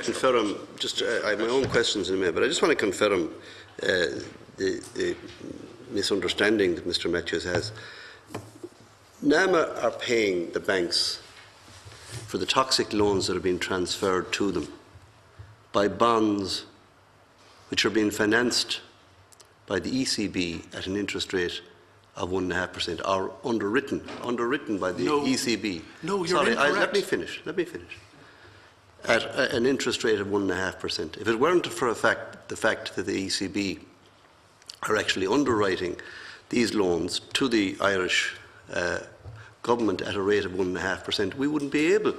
confirm, I have my own questions in a minute, but I just want to confirm the misunderstanding that Mr. Mathews has. NAMA are paying the banks for the toxic loans that are being transferred to them by bonds which are being financed by the ECB at an interest rate of 1.5%, or underwritten by the ECB. No, you're incorrect. Let me finish. At an interest rate of 1.5%. If it weren't for the fact that the ECB are actually underwriting these loans to the Irish government at a rate of 1.5%, we wouldn't be able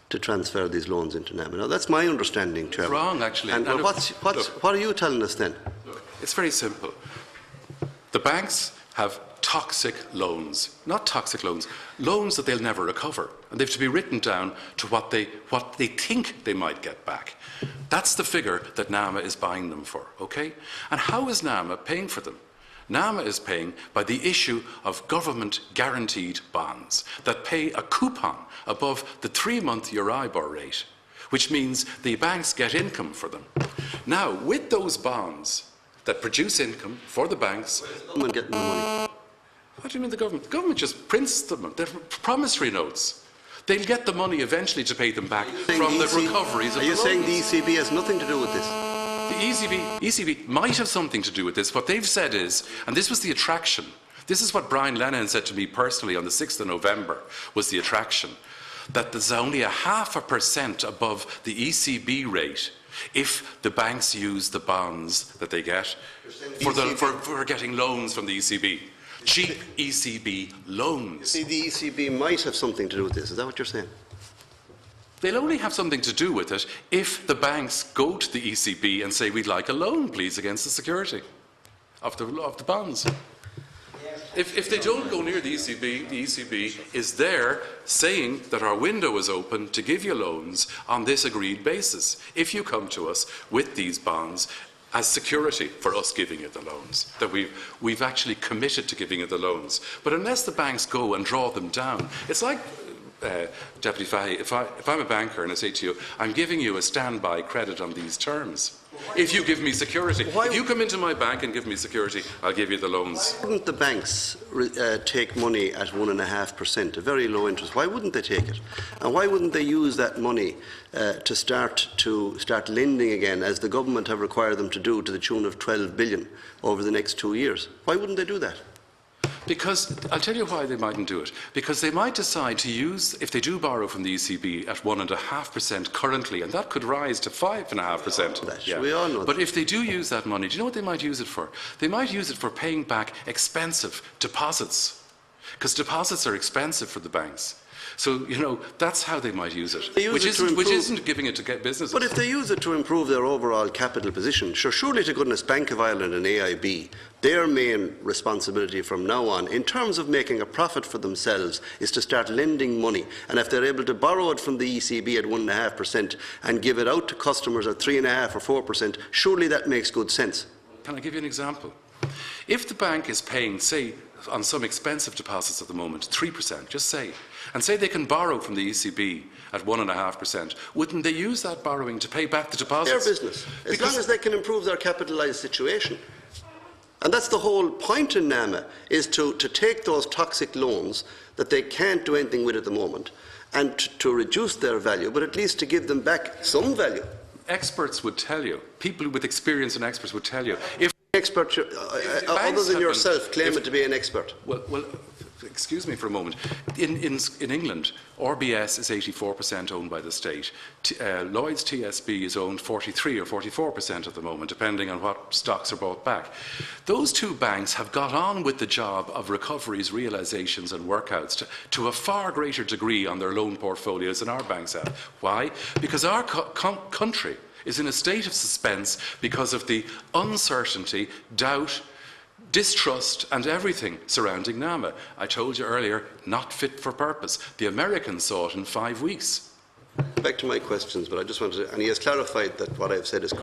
to transfer these loans into NAMA. Now, that's my understanding, Chairman. It's wrong, actually. And what are you telling us then? It's very simple. The banks have toxic loans, not toxic loans, loans that they'll never recover, and they have to be written down to what they think they might get back. That's the figure that NAMA is buying them for, okay? And how is NAMA paying for them? NAMA is paying by the issue of government-guaranteed bonds that pay a coupon above the 3-month Euribor rate, which means the banks get income for them. Now, with those bonds that produce income for the banks... Where's the government getting the money? What do you mean the government? The government just prints them. They're promissory notes. They'll get the money eventually to pay them back from the recoveries of the loans. Are you saying the ECB has nothing to do with this? The ECB might have something to do with this. What they've said is, and this was the attraction, this is what Brian Lennon said to me personally on the 6th of November, was the attraction, that there's only 0.5% above the ECB rate if the banks use the bonds that they get for getting loans from the ECB. Cheap ECB loans. You see, the ECB might have something to do with this. Is that what you're saying? They'll only have something to do with it if the banks go to the ECB and say, we'd like a loan, please, against the security of the bonds. If they don't go near the ECB is there saying that our window is open to give you loans on this agreed basis, if you come to us with these bonds as security for us giving you the loans, that we've actually committed to giving you the loans. But unless the banks go and draw them down, it's like, Deputy Fahy, if I'm a banker and I say to you, I'm giving you a standby credit on these terms, if you give me security. If you come into my bank and give me security, I'll give you the loans. Why wouldn't the banks take money at 1.5%, a very low interest? Why wouldn't they take it? And why wouldn't they use that money to start lending again, as the government have required them to do, to the tune of 12 billion over the next 2 years? Why wouldn't they do that? Because, I'll tell you why they mightn't do it. Because they might decide to use, if they do borrow from the ECB at 1.5% currently, and that could rise to 5.5%. Yeah. We all know but if they do use that money, do you know what they might use it for? They might use it for paying back expensive deposits. Because deposits are expensive for the banks. So, you know, that's how they might use it, which isn't giving it to get businesses. But if they use it to improve their overall capital position, surely to goodness Bank of Ireland and AIB, their main responsibility from now on, in terms of making a profit for themselves, is to start lending money. And if they're able to borrow it from the ECB at 1.5% and give it out to customers at 3.5% or 4%, surely that makes good sense. Can I give you an example? If the bank is paying, say, on some expensive deposits at the moment, 3%, just say, and say they can borrow from the ECB at 1.5%, wouldn't they use that borrowing to pay back the deposits? Their business, as long as they can improve their capitalised situation. And that's the whole point in NAMA, is to take those toxic loans that they can't do anything with at the moment, and to reduce their value, but at least to give them back some value. Experts would tell you, people with experience and experts would tell you, if expert, other than yourself, claiming to be an expert. Well, excuse me for a moment. In England, RBS is 84% owned by the state. Lloyd's TSB is owned 43 or 44% at the moment, depending on what stocks are bought back. Those two banks have got on with the job of recoveries, realisations and workouts to a far greater degree on their loan portfolios than our banks have. Why? Because our country is in a state of suspense because of the uncertainty, doubt, distrust and everything surrounding NAMA. I told you earlier, not fit for purpose. The Americans saw it in 5 weeks. Back to my questions, but I just wanted to, and he has clarified that what I have said is